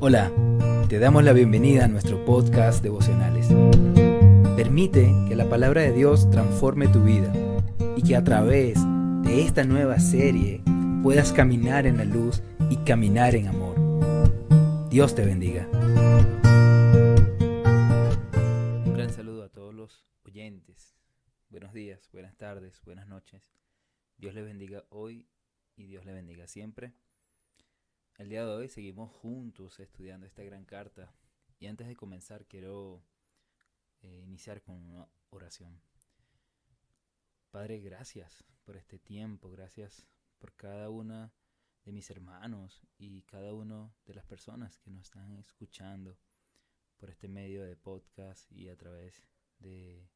Hola, te damos la bienvenida a nuestro podcast devocionales. Permite que la palabra de Dios transforme tu vida y que a través de esta nueva serie puedas caminar en la luz y caminar en amor. Dios te bendiga. Un gran saludo a todos los oyentes. Buenos días, buenas tardes, buenas noches. Dios les bendiga hoy y Dios les bendiga siempre. El día de hoy seguimos juntos estudiando esta gran carta y antes de comenzar quiero iniciar con una oración. Padre, gracias por este tiempo, gracias por cada una de mis hermanos y cada una de las personas que nos están escuchando por este medio de podcast y a través de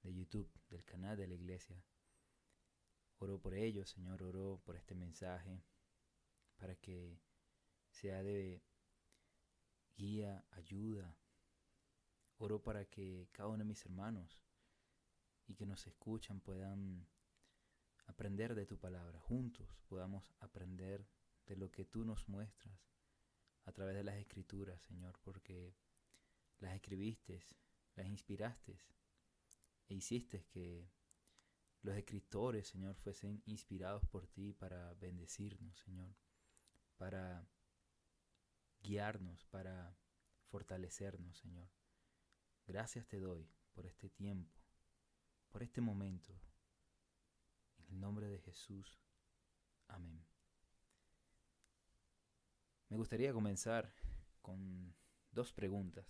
YouTube, del canal de la iglesia. Oro por ellos, Señor, oro por este mensaje para que sea de guía, ayuda. Oro para que cada uno de mis hermanos y que nos escuchan puedan aprender de tu palabra. Juntos podamos aprender de lo que tú nos muestras a través de las escrituras, Señor, porque las escribiste, las inspiraste e hiciste que los escritores, Señor, fuesen inspirados por ti para bendecirnos, Señor, para guiarnos, para fortalecernos, Señor. Gracias te doy por este tiempo, por este momento. En el nombre de Jesús. Amén. Me gustaría comenzar con dos preguntas.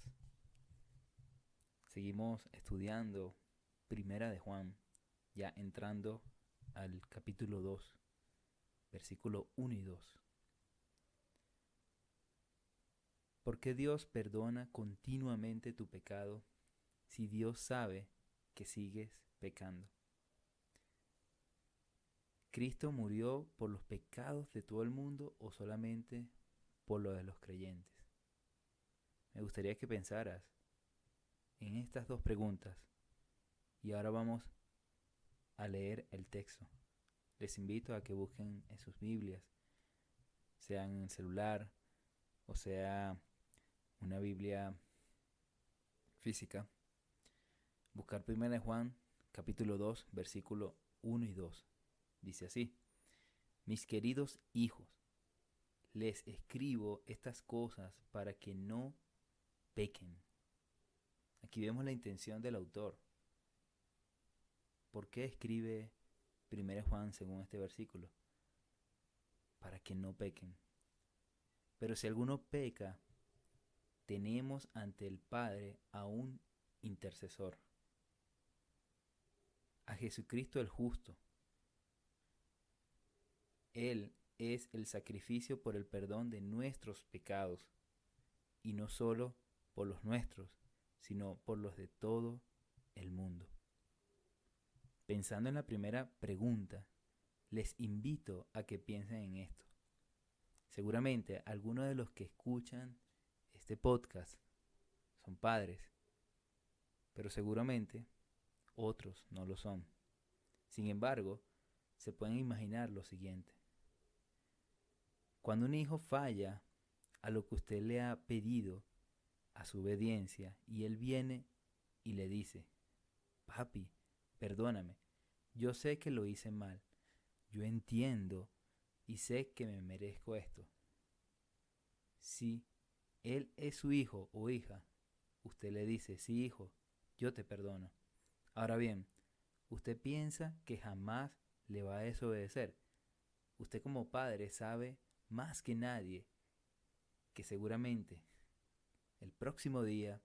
Seguimos estudiando Primera de Juan, ya entrando al capítulo 2, versículo 1 y 2. ¿Por qué Dios perdona continuamente tu pecado si Dios sabe que sigues pecando? ¿Cristo murió por los pecados de todo el mundo o solamente por los de los creyentes? Me gustaría que pensaras en estas dos preguntas y ahora vamos a leer el texto. Les invito a que busquen en sus Biblias, sea en el celular o sea una Biblia física. Buscar 1 Juan capítulo 2 versículo 1 y 2. Dice así: Mis queridos hijos, les escribo estas cosas para que no pequen. Aquí vemos la intención del autor. ¿Por qué escribe 1 Juan según este versículo? Para que no pequen. Pero si alguno peca, tenemos ante el Padre a un intercesor, a Jesucristo el justo. Él es el sacrificio por el perdón de nuestros pecados, y no solo por los nuestros, sino por los de todo el mundo. Pensando en la primera pregunta, les invito a que piensen en esto. Seguramente algunos de los que escuchan este podcast son padres, pero seguramente otros no lo son. Sin embargo, se pueden imaginar lo siguiente. Cuando un hijo falla a lo que usted le ha pedido, a su obediencia, y él viene y le dice: Papi, perdóname, yo sé que lo hice mal, yo entiendo y sé que me merezco esto. Si él es su hijo o hija, usted le dice: sí, hijo, yo te perdono. Ahora bien, usted piensa que jamás le va a desobedecer. Usted como padre sabe más que nadie que seguramente el próximo día,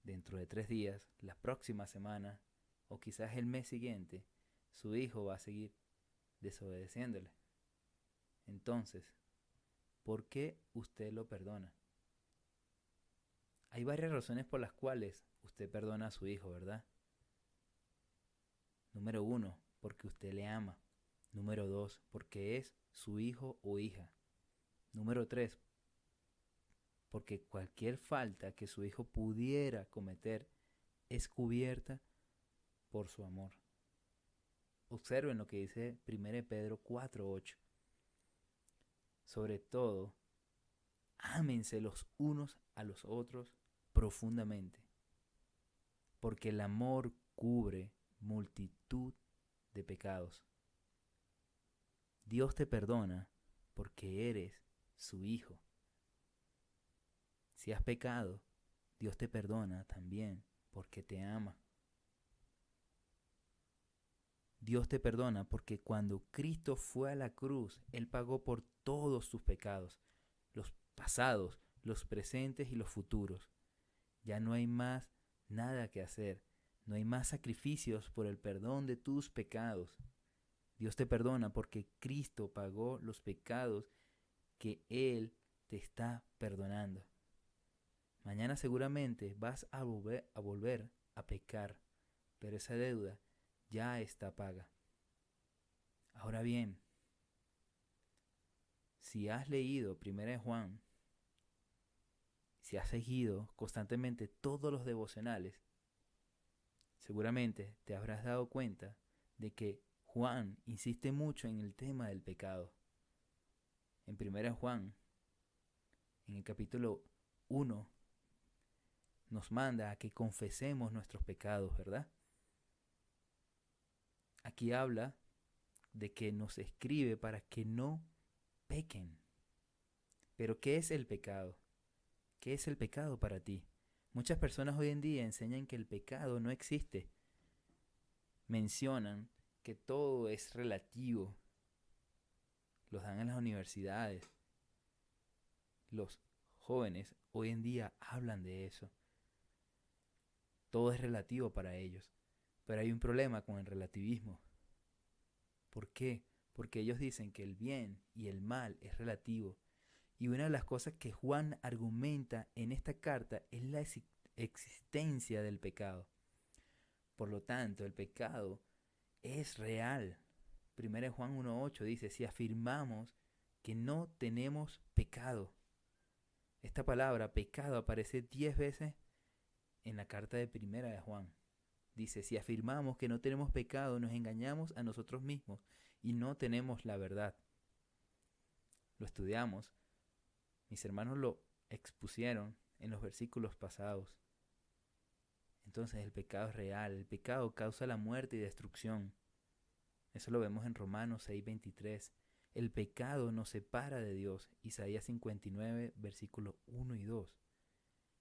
dentro de 3 días, la próxima semana o quizás el mes siguiente, su hijo va a seguir desobedeciéndole. Entonces, ¿por qué usted lo perdona? Hay varias razones por las cuales usted perdona a su hijo, ¿verdad? Número 1, porque usted le ama. Número 2, porque es su hijo o hija. Número 3, porque cualquier falta que su hijo pudiera cometer es cubierta por su amor. Observen lo que dice 1 Pedro 4:8. Sobre todo, ámense los unos a los otros profundamente, porque el amor cubre multitud de pecados. Dios te perdona porque eres su hijo. Si has pecado, Dios te perdona también porque te ama. Dios te perdona porque cuando Cristo fue a la cruz, Él pagó por todos tus pecados, los pasados, los presentes y los futuros. Ya no hay más nada que hacer, no hay más sacrificios por el perdón de tus pecados. Dios te perdona porque Cristo pagó los pecados que Él te está perdonando. Mañana seguramente vas a volver a pecar, pero esa deuda ya está paga. Ahora bien, si has leído 1 Juan, si has seguido constantemente todos los devocionales, seguramente te habrás dado cuenta de que Juan insiste mucho en el tema del pecado. En 1 Juan, en el capítulo 1, nos manda a que confesemos nuestros pecados, ¿verdad? Aquí habla de que nos escribe para que no pequen. Pero ¿qué es el pecado? ¿Qué es el pecado para ti? Muchas personas hoy en día enseñan que el pecado no existe. Mencionan que todo es relativo. Los dan en las universidades. Los jóvenes hoy en día hablan de eso. Todo es relativo para ellos. Pero hay un problema con el relativismo. ¿Por qué? Porque ellos dicen que el bien y el mal es relativo. Y una de las cosas que Juan argumenta en esta carta es la existencia del pecado. Por lo tanto, el pecado es real. 1 Juan 1.8 dice, si afirmamos que no tenemos pecado. Esta palabra pecado aparece 10 veces en la carta de 1 de Juan. Dice, si afirmamos que no tenemos pecado, nos engañamos a nosotros mismos y no tenemos la verdad. Lo estudiamos. Mis hermanos lo expusieron en los versículos pasados. Entonces el pecado es real. El pecado causa la muerte y destrucción. Eso lo vemos en Romanos 6:23. El pecado nos separa de Dios. Isaías 59, versículos 1 y 2.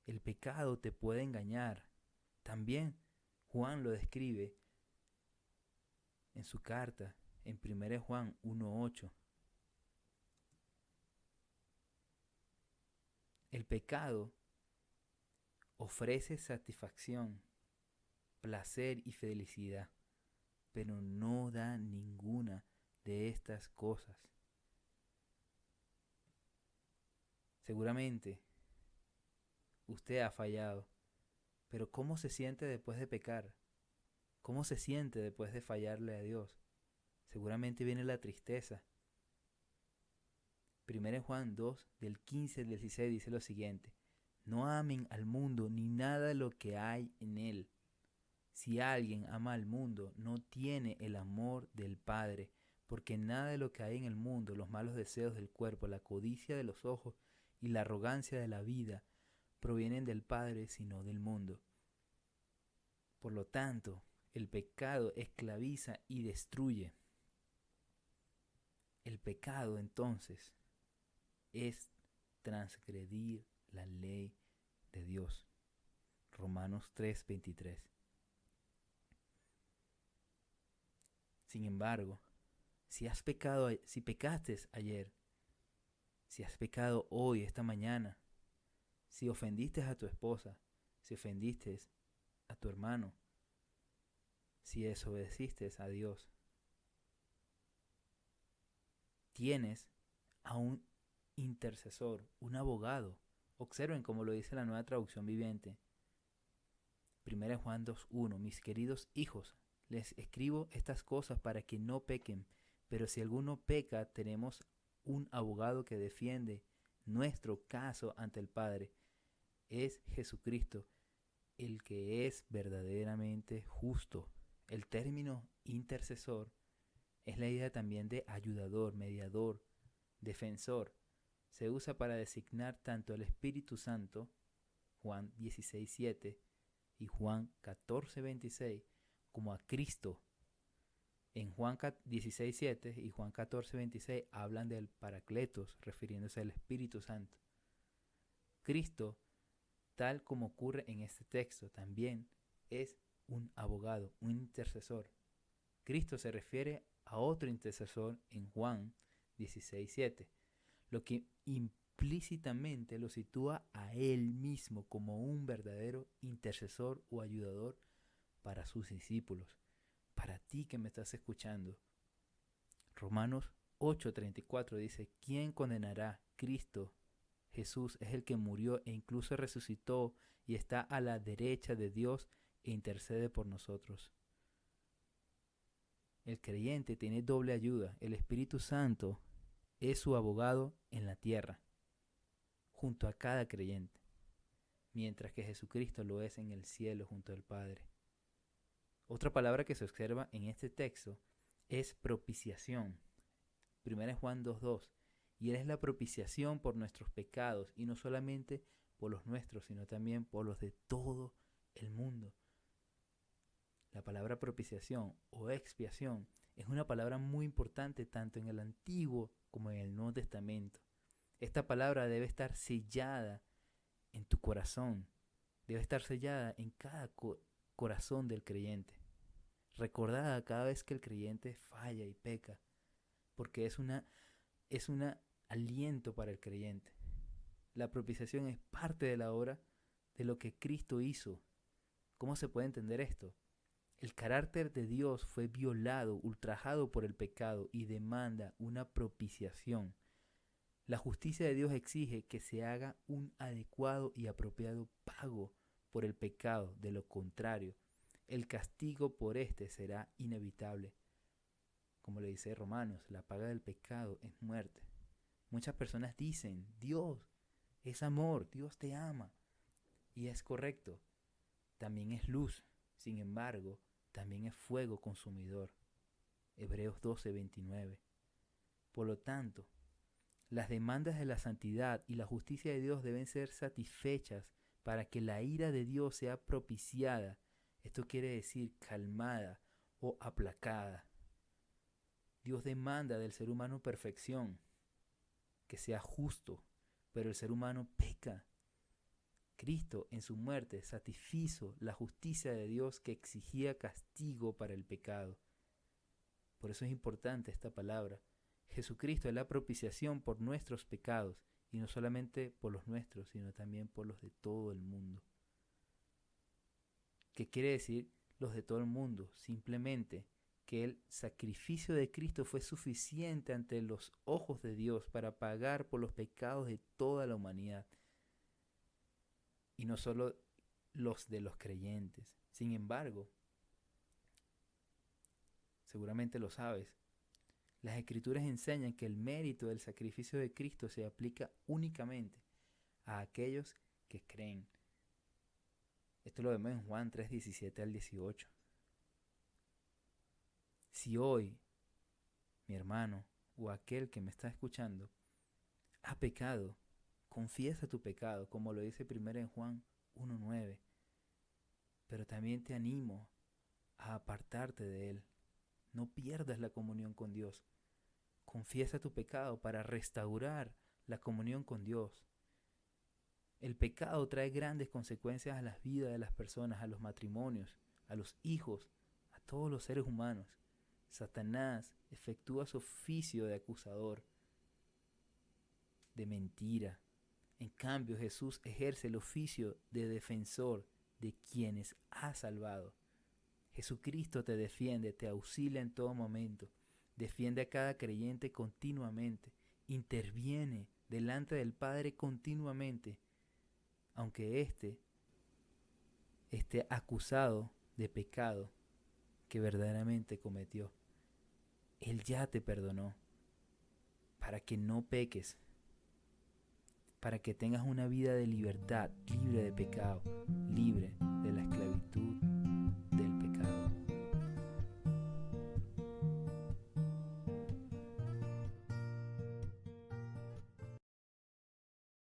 El pecado te puede engañar. También Juan lo describe en su carta en 1 Juan 1:8. El pecado ofrece satisfacción, placer y felicidad, pero no da ninguna de estas cosas. Seguramente usted ha fallado, pero ¿cómo se siente después de pecar? ¿Cómo se siente después de fallarle a Dios? Seguramente viene la tristeza. 1 Juan 2, del 15 al 16 dice lo siguiente: no amen al mundo ni nada de lo que hay en él. Si alguien ama al mundo, no tiene el amor del Padre, porque nada de lo que hay en el mundo, los malos deseos del cuerpo, la codicia de los ojos y la arrogancia de la vida, provienen del Padre, sino del mundo. Por lo tanto, el pecado esclaviza y destruye. El pecado, entonces, es transgredir la ley de Dios. Romanos 3:23. Sin embargo, si pecaste ayer, si has pecado hoy, esta mañana, si ofendiste a tu esposa, si ofendiste a tu hermano, si desobedeciste a Dios, tienes a un intercesor, un abogado. Observen como lo dice la Nueva Traducción Viviente. 1 Juan 2:1. Mis queridos hijos, les escribo estas cosas para que no pequen, pero si alguno peca, tenemos un abogado que defiende nuestro caso ante el Padre. Es Jesucristo, el que es verdaderamente justo. El término intercesor es la idea también de ayudador, mediador, defensor. se usa para designar tanto al Espíritu Santo, Juan 16:7 y Juan 14:26, como a Cristo. En Juan 16:7 y Juan 14:26 hablan del Paracletos, refiriéndose al Espíritu Santo. Cristo, tal como ocurre en este texto, también es un abogado, un intercesor. Cristo se refiere a otro intercesor en Juan 16:7, lo que implícitamente lo sitúa a él mismo como un verdadero intercesor o ayudador para sus discípulos, para ti que me estás escuchando. Romanos 8:34 dice: ¿quién condenará? Cristo Jesús es el que murió e incluso resucitó y está a la derecha de Dios e intercede por nosotros. El creyente tiene doble ayuda. El Espíritu Santo es su abogado en la tierra, junto a cada creyente, mientras que Jesucristo lo es en el cielo junto al Padre. Otra palabra que se observa en este texto es propiciación. 1 Juan 2:2. Y Él es la propiciación por nuestros pecados, y no solamente por los nuestros, sino también por los de todo el mundo. La palabra propiciación o expiación es una palabra muy importante tanto en el Antiguo como en el Nuevo Testamento. Esta palabra debe estar sellada en tu corazón, debe estar sellada en cada corazón del creyente, recordada cada vez que el creyente falla y peca, porque es un aliento para el creyente. La propiciación es parte de la obra de lo que Cristo hizo. ¿Cómo se puede entender esto? El carácter de Dios fue violado, ultrajado por el pecado y demanda una propiciación. La justicia de Dios exige que se haga un adecuado y apropiado pago por el pecado. De lo contrario, el castigo por este será inevitable. Como le dice Romanos, la paga del pecado es muerte. Muchas personas dicen: Dios es amor, Dios te ama. Y es correcto, también es luz. Sin embargo, también es fuego consumidor. Hebreos 12:29. Por lo tanto, las demandas de la santidad y la justicia de Dios deben ser satisfechas para que la ira de Dios sea propiciada. Esto quiere decir calmada o aplacada. Dios demanda del ser humano perfección, que sea justo, pero el ser humano peca. Cristo en su muerte satisfizo la justicia de Dios que exigía castigo para el pecado. Por eso es importante esta palabra. Jesucristo es la propiciación por nuestros pecados, y no solamente por los nuestros, sino también por los de todo el mundo. ¿Qué quiere decir los de todo el mundo? Simplemente que el sacrificio de Cristo fue suficiente ante los ojos de Dios para pagar por los pecados de toda la humanidad, y no solo los de los creyentes. Sin embargo, seguramente lo sabes, las Escrituras enseñan que el mérito del sacrificio de Cristo se aplica únicamente a aquellos que creen. Esto lo vemos en Juan 3:17 al 18. Si hoy, mi hermano o aquel que me está escuchando, ha pecado, confiesa tu pecado, como lo dice primero en Juan 1:9. Pero también te animo a apartarte de él. No pierdas la comunión con Dios. Confiesa tu pecado para restaurar la comunión con Dios. El pecado trae grandes consecuencias a las vidas de las personas, a los matrimonios, a los hijos, a todos los seres humanos. Satanás efectúa su oficio de acusador, de mentira. En cambio, Jesús ejerce el oficio de defensor de quienes ha salvado. Jesucristo te defiende, te auxilia en todo momento, defiende a cada creyente continuamente, interviene delante del Padre continuamente, aunque éste esté acusado de pecado que verdaderamente cometió. Él ya te perdonó para que no peques, para que tengas una vida de libertad, libre de pecado, libre